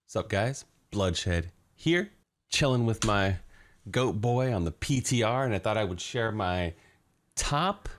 What's up, guys? Bluddshed here, chilling with my goat boy on the PTR, and I thought I would share my top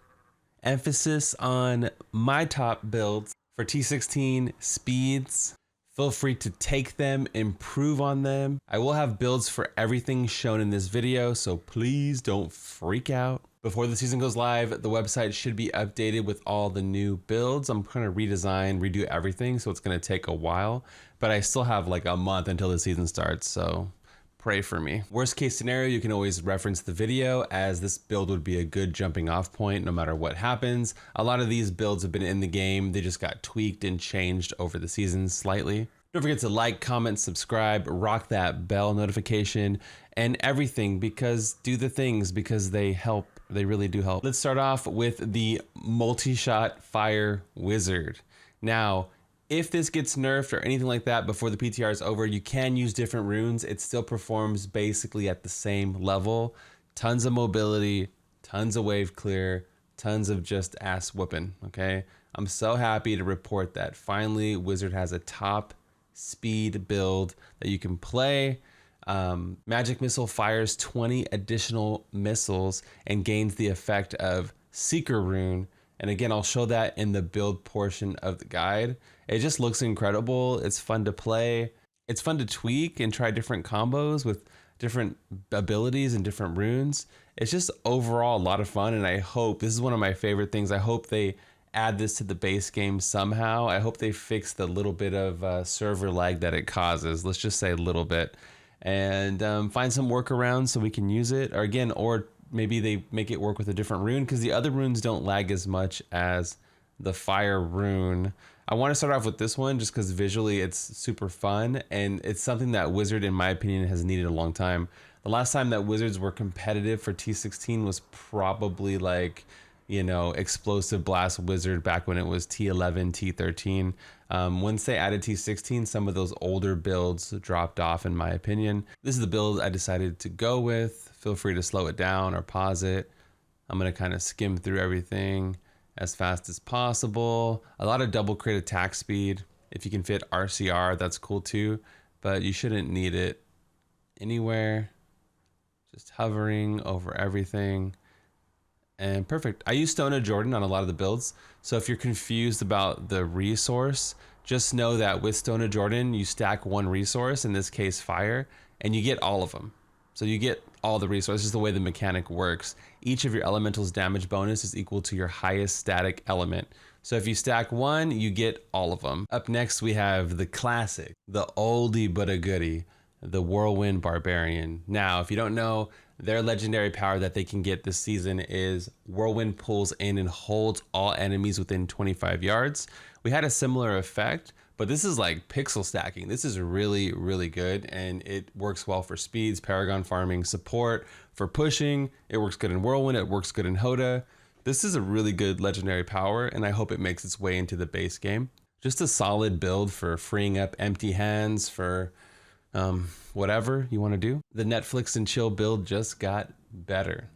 emphasis on my top builds for T16 speeds. Feel free to take them, improve on them. I will have builds for everything shown in this video, so please don't freak out. Before the season goes live, the website should be updated with all the new builds. I'm going to redesign, redo everything, so it's going to take a while, but I still have like a month until the season starts, so pray for me. Worst case scenario, you can always reference the video, as this build would be a good jumping off point no matter what happens. A lot of these builds have been in the game, they just got tweaked and changed over the season slightly. Don't forget to like, comment, subscribe, rock that bell notification, and everything, because do the things, because they help. They really do help. Let's start off with the multi-shot fire wizard. Now, if this gets nerfed or anything like that before the PTR is over, you can use different runes. It still performs basically at the same level. Tons of mobility, tons of wave clear, tons of just ass whooping, okay? I'm so happy to report that finally Wizard has a top speed build that you can play. Magic Missile fires 20 additional missiles and gains the effect of Seeker Rune. And again, I'll show that in the build portion of the guide. It just looks incredible. It's fun to play. It's fun to tweak and try different combos with different abilities and different runes. It's just overall a lot of fun, and I hope, this is one of my favorite things, I hope they add this to the base game somehow. I hope they fix the little bit of server lag that it causes. Let's just say a little bit. And find some workarounds so we can use it, or again, or maybe they make it work with a different rune, because the other runes don't lag as much as the fire rune. I want to start off with this one just because visually it's super fun, and it's something that Wizard, in my opinion, has needed a long time. The last time that Wizards were competitive for T16 was probably like, you know, Explosive Blast Wizard back when it was T11, T13. Once they added T16, some of those older builds dropped off, in my opinion. This is the build I decided to go with. Feel free to slow it down or pause it. I'm gonna kind of skim through everything as fast as possible. A lot of double crit attack speed. If you can fit RCR, that's cool too, but you shouldn't need it anywhere. Just hovering over everything. And perfect. I use Stone of Jordan on a lot of the builds, so if you're confused about the resource, just know that with Stone of Jordan, you stack one resource, in this case fire, and you get all of them. So you get all the resources, the way the mechanic works. Each of your elemental's damage bonus is equal to your highest static element. So if you stack one, you get all of them. Up next, we have the classic, the oldie but a goodie, the Whirlwind Barbarian. Now, if you don't know, their legendary power that they can get this season is Whirlwind pulls in and holds all enemies within 25 yards. We had a similar effect, but this is like pixel stacking. This is really, really good, and it works well for speeds, Paragon farming, support, for pushing. It works good in Whirlwind, it works good in Hoda. This is a really good legendary power, and I hope it makes its way into the base game. Just a solid build for freeing up empty hands, for whatever you want to do. The Netflix and chill build just got better.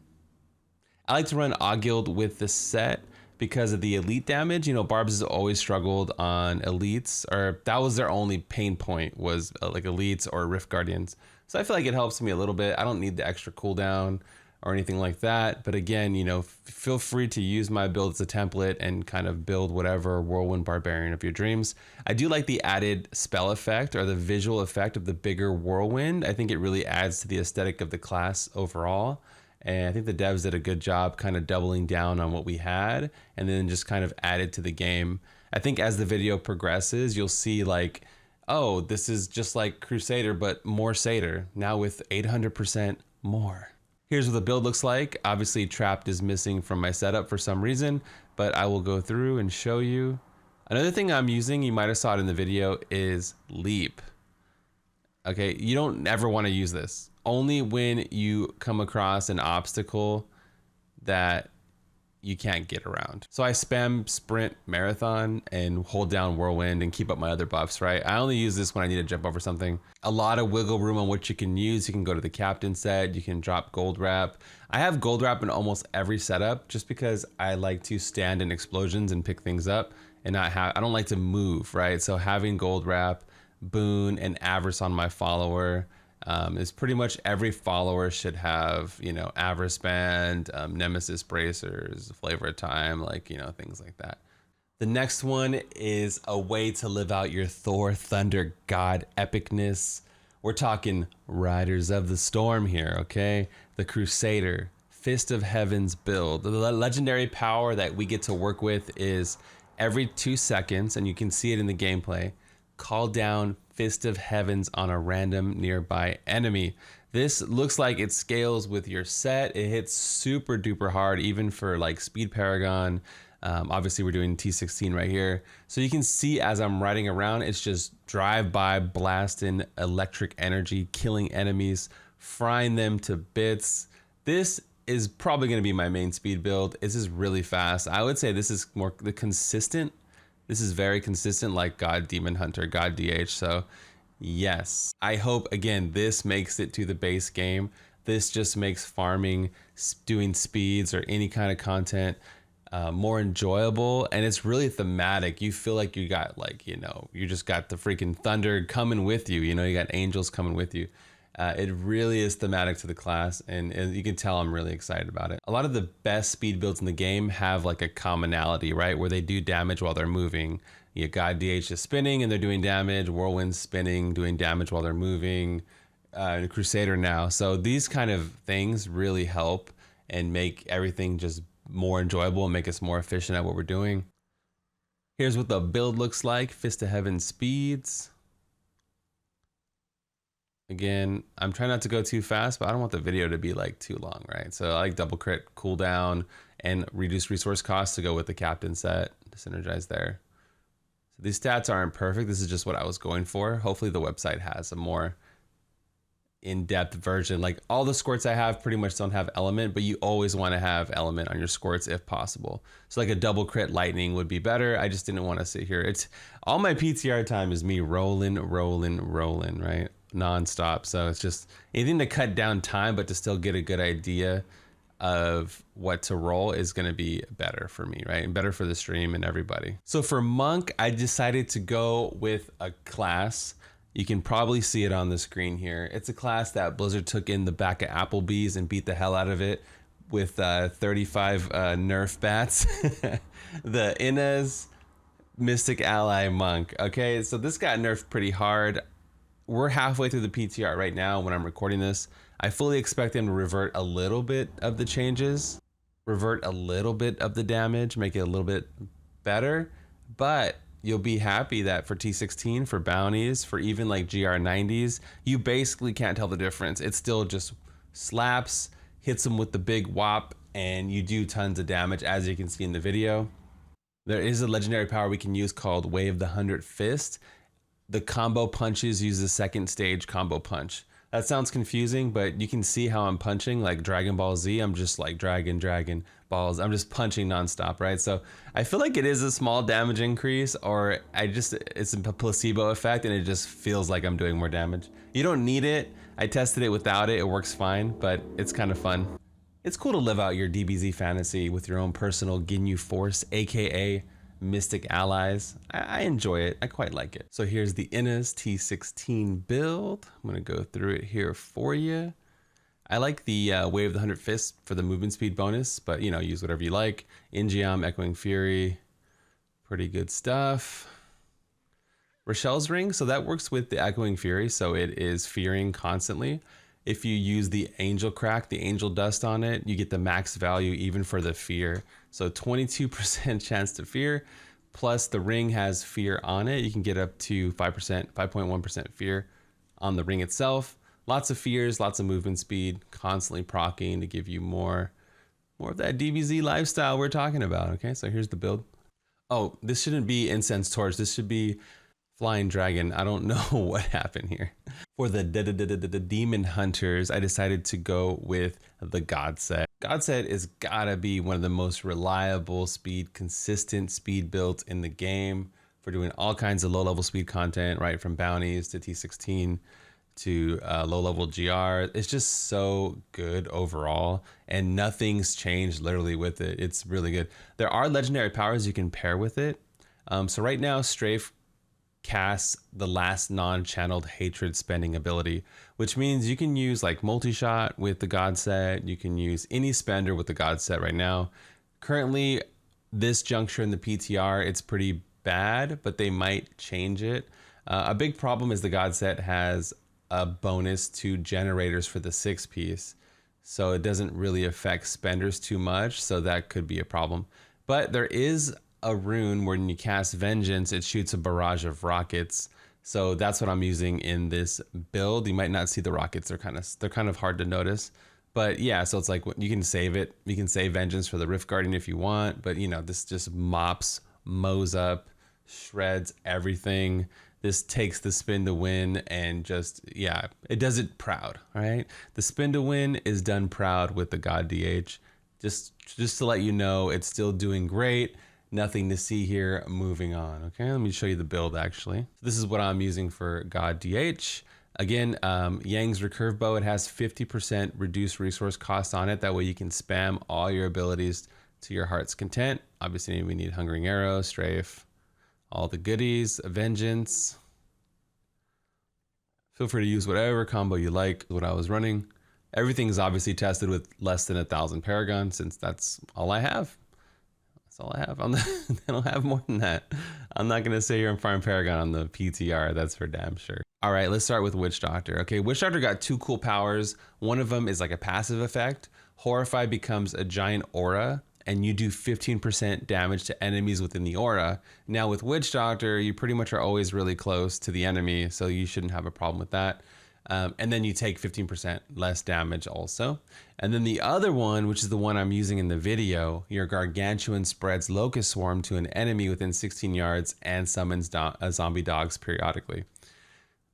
I like to run Auguild with this set because of the elite damage. You know, Barb's has always struggled on elites, or that was their only pain point, was like elites or Rift Guardians. So I feel like it helps me a little bit. I don't need the extra cooldown or anything like that. But again, you know, feel free to use my build as a template and kind of build whatever Whirlwind Barbarian of your dreams. I do like the added spell effect, or the visual effect of the bigger Whirlwind. I think it really adds to the aesthetic of the class overall. And I think the devs did a good job kind of doubling down on what we had and then just kind of added to the game. I think as the video progresses, you'll see like, oh, this is just like Crusader, but more Satyr, now with 800% more. Here's what the build looks like. Obviously, Trapped is missing from my setup for some reason, but I will go through and show you. Another thing I'm using, you might have saw it in the video, is Leap. Okay, you don't ever want to use this. Only when you come across an obstacle that you can't get around. So I spam Sprint Marathon and hold down Whirlwind and keep up my other buffs, right? I only use this when I need to jump over something. A lot of wiggle room on what you can use. You can go to the captain set, you can drop gold wrap. I have gold wrap in almost every setup just because I like to stand in explosions and pick things up and not have, I don't like to move, right? So having gold wrap boon, and avarice on my follower. Is pretty much every follower should have, you know, avarice band, nemesis bracers, flavor of time, like, you know, things like that. The next one is a way to live out your Thor Thunder God epicness. We're talking Riders of the Storm here, okay? The Crusader, Fist of Heavens build. The legendary power that we get to work with is every 2 seconds, and you can see it in the gameplay, call down Fist of Heavens on a random nearby enemy. This looks like it scales with your set. It hits super duper hard, even for like Speed Paragon. Obviously we're doing T16 right here. So you can see as I'm riding around, it's just drive-by blasting electric energy, killing enemies, frying them to bits. This is probably gonna be my main speed build. This is really fast. I would say this is more the consistent. This is very consistent, like God Demon Hunter, God DH. So yes, I hope again, this makes it to the base game. This just makes farming, doing speeds or any kind of content more enjoyable, and it's really thematic. You feel like you got, like, you know, you just got the freaking thunder coming with you, you know, you got angels coming with you. It really is thematic to the class, and you can tell I'm really excited about it. A lot of the best speed builds in the game have like a commonality, right, where they do damage while they're moving. You got DH is spinning and they're doing damage, Whirlwind spinning, doing damage while they're moving, Crusader now. So these kind of things really help and make everything just more enjoyable and make us more efficient at what we're doing. Here's what the build looks like. Fist of Heaven speeds. Again, I'm trying not to go too fast, but I don't want the video to be like too long, right? So I like double crit, cooldown, and reduce resource costs to go with the captain set to synergize there. So these stats aren't perfect. This is just what I was going for. Hopefully the website has a more in-depth version. Like all the squirts I have pretty much don't have element, but you always want to have element on your squirts if possible. So like a double crit lightning would be better. I just didn't want to sit here. It's all my PTR time is me rolling, right? Non-stop. So it's just anything to cut down time, but to still get a good idea of what to roll is going to be better for me, right? And better for the stream and everybody. So for Monk, I decided to go with a class. You can probably see it on the screen here. It's a class that Blizzard took in the back of Applebee's and beat the hell out of it with 35 Nerf bats. The Inez Mystic Ally Monk. Okay, so this got nerfed pretty hard. We're halfway through the PTR right now when I'm recording this. I fully expect them to revert a little bit of the changes, revert a little bit of the damage, make it a little bit better, but you'll be happy that for T16, for bounties, for even like GR90s, you basically can't tell the difference. It still just slaps, hits them with the big whop, and you do tons of damage, as you can see in the video. There is a legendary power we can use called Wave the 100 Fist. The combo punches use the second stage combo punch. That sounds confusing, but you can see how I'm punching like Dragon Ball Z. I'm just like dragon balls. I'm just punching nonstop, right? So I feel like it is a small damage increase, or it's a placebo effect and it just feels like I'm doing more damage. You don't need it. I tested it without it. It works fine, but it's kind of fun. It's cool to live out your DBZ fantasy with your own personal Ginyu Force, AKA Mystic Allies. I enjoy it. I quite like it. So here's the Inez T16 build. I'm gonna go through it here for you. I like the Wave the 100 Fists for the movement speed bonus, but you know, use whatever you like. Ingeom, Echoing Fury, pretty good stuff. Rochelle's Ring, so that works with the Echoing Fury, so it is fearing constantly. If you use the Angel Crack, the Angel Dust on it, you get the max value even for the fear. So 22% chance to fear, plus the ring has fear on it. You can get up to 5%, 5.1% fear on the ring itself. Lots of fears, lots of movement speed, constantly proccing to give you more of that DBZ lifestyle we're talking about. Okay, so here's the build. Oh, this shouldn't be Incense Torch. This should be Flying Dragon. I don't know what happened here. For the Demon Hunters, I decided to go with the God Set. God Set is gotta be one of the most reliable speed, consistent speed builds in the game for doing all kinds of low-level speed content, right? From bounties to T16 to low-level GR. It's just so good overall, and nothing's changed literally with it. It's really good. There are legendary powers you can pair with it. So right now, Strafe casts the last non-channeled hatred spending ability, which means you can use like multi-shot with the god set. You can use any spender with the god set right now. Currently, this juncture in the PTR, it's pretty bad, but they might change it. A big problem is the god set has a bonus to generators for the 6-piece, so it doesn't really affect spenders too much, so that could be a problem. But there is a rune where when you cast Vengeance, it shoots a barrage of rockets. So that's what I'm using in this build. You might not see the rockets; they're kind of hard to notice. But yeah, so it's like you can save it. You can save Vengeance for the Rift Guardian if you want. But you know, this just mows up, shreds everything. This takes the spin to win, and just, yeah, it does it proud. All right, the spin to win is done proud with the God DH. Just to let you know, it's still doing great. Nothing to see here. Moving on. Okay, let me show you the build actually. This is what I'm using for God DH. Again, Yang's recurve bow. It has 50% reduced resource cost on it. That way you can spam all your abilities to your heart's content. Obviously, we need Hungering Arrow, Strafe, all the goodies, Vengeance. Feel free to use whatever combo you like. What I was running. Everything is obviously tested with less than 1,000 Paragon, since that's all I have. That's all I have. I don't have more than that. I'm not going to sit here and farm Paragon on the PTR. That's for damn sure. All right, let's start with Witch Doctor. Okay, Witch Doctor got 2 cool powers. One of them is like a passive effect. Horrify becomes a giant aura, and you do 15% damage to enemies within the aura. Now with Witch Doctor, you pretty much are always really close to the enemy, so you shouldn't have a problem with that. And then you take 15% less damage also. And then the other one, which is the one I'm using in the video, your Gargantuan spreads Locust Swarm to an enemy within 16 yards and summons zombie dogs periodically.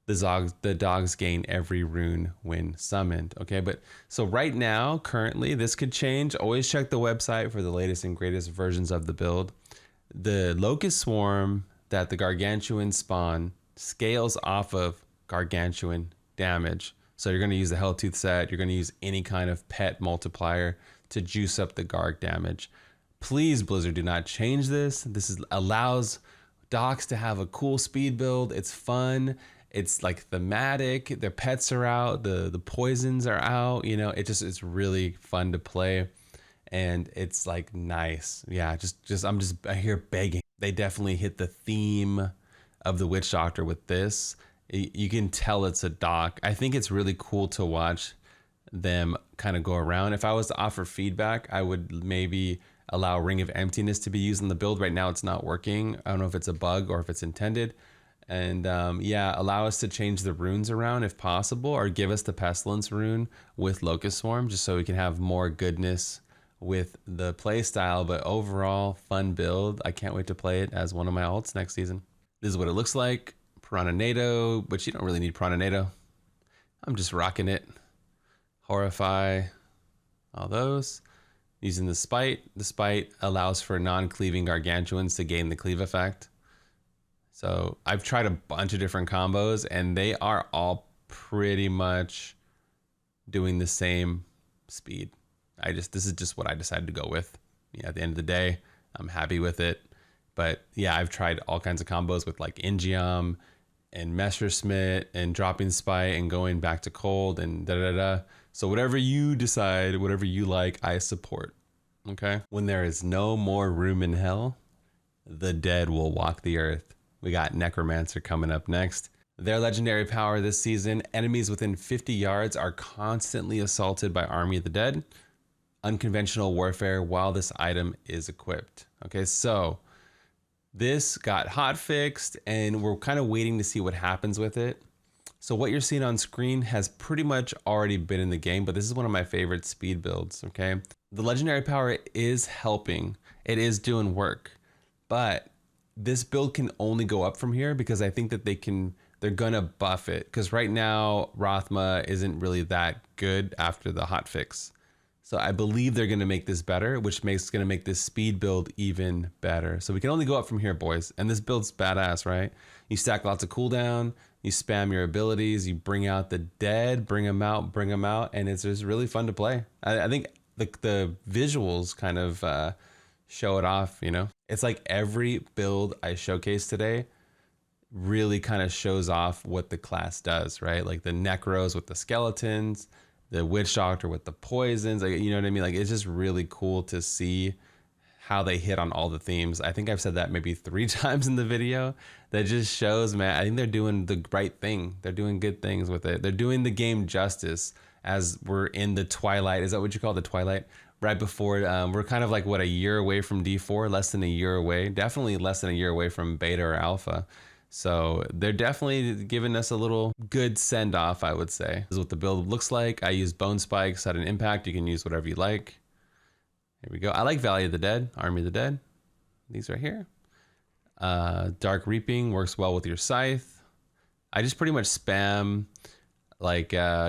The dogs gain every rune when summoned. Okay, but so right now, currently, this could change. Always check the website for the latest and greatest versions of the build. The Locust Swarm that the Gargantuan spawn scales off of Gargantuan damage. So you're going to use the Helltooth set. You're going to use any kind of pet multiplier to juice up the Garg damage. Please, Blizzard, do not change this. This allows docs to have a cool speed build. It's fun. It's like thematic. Their pets are out. The poisons are out. You know, it's really fun to play, and it's like nice. Yeah, I'm just here begging. They definitely hit the theme of the Witch Doctor with this. You can tell it's a doc. I think it's really cool to watch them kind of go around. If I was to offer feedback, I would maybe allow Ring of Emptiness to be used in the build. Right now, it's not working. I don't know if it's a bug or if it's intended. And yeah, allow us to change the runes around if possible, or give us the Pestilence rune with Locust Swarm, just so we can have more goodness with the play style. But overall, fun build. I can't wait to play it as one of my alts next season. This is what it looks like. Piranha NATO, but you don't really need Piranha NATO. I'm just rocking it. Horrify, all those. Using the Spite. The Spite allows for non-cleaving Gargantuans to gain the cleave effect. So I've tried a bunch of different combos, and they are all pretty much doing the same speed. This is just what I decided to go with. Yeah, at the end of the day, I'm happy with it. But yeah, I've tried all kinds of combos with like Ingium and Messerschmitt and dropping Spite and going back to cold and da-da-da. So whatever you decide, whatever you like, I support. Okay? When there is no more room in hell, the dead will walk the earth. We got Necromancer coming up next. Their legendary power this season, enemies within 50 yards are constantly assaulted by Army of the Dead. Unconventional warfare while this item is equipped. Okay, so this got hotfixed, and we're kind of waiting to see what happens with it. So what you're seeing on screen has pretty much already been in the game, but this is one of my favorite speed builds, okay? The legendary power is helping. It is doing work, but this build can only go up from here because I think that they're gonna buff it, because right now Rothma isn't really that good after the hotfix. So I believe they're going to make this better, which is going to make this speed build even better. So we can only go up from here, boys. And this build's badass, right? You stack lots of cooldown, you spam your abilities, you bring out the dead, bring them out, and it's just really fun to play. I think the visuals kind of show it off, you know? It's like every build I showcase today really kind of shows off what the class does, right? Like the Necros with the skeletons, the Witch Doctor with the poisons, like, you know what I mean? Like, it's just really cool to see how they hit on all the themes. I think I've said that maybe 3 times in the video. That just shows, man, I think they're doing the right thing. They're doing good things with it. They're doing the game justice as we're in the twilight. Is that what you call the twilight? Right before, we're kind of like, what, a year away from D4, less than a year away, definitely less than a year away from beta or alpha. So they're definitely giving us a little good send off, I would say. This is what the build looks like. I use bone spikes, sudden impact. You can use whatever you like. Here we go. I like Valley of the Dead, Army of the Dead. These right here. Dark Reaping works well with your scythe. I just pretty much spam like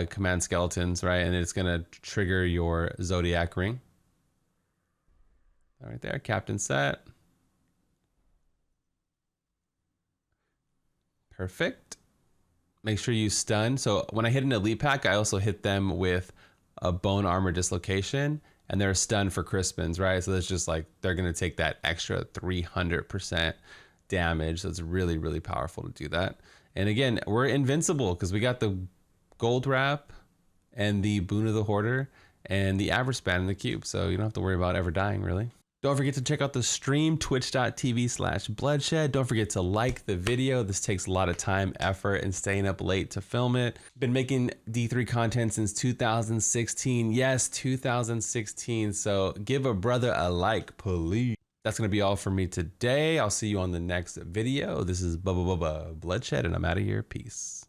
command skeletons, right? And it's gonna trigger your Zodiac ring. All right there, Captain set. Perfect. Make sure you stun. So when I hit an elite pack, I also hit them with a bone armor dislocation, and they're stunned for Crispins, right? So that's just like, they're gonna take that extra 300% damage. So it's really, really powerful to do that. And again, we're invincible because we got the gold wrap and the Boon of the Hoarder and the average span in the cube. So you don't have to worry about ever dying, really. Don't forget to check out the stream, twitch.tv/bloodshed. Don't forget to like the video. This takes a lot of time, effort, and staying up late to film it. Been making D3 content since 2016. Yes, 2016. So give a brother a like, please. That's going to be all for me today. I'll see you on the next video. This is Bloodshed, and I'm out of here. Peace.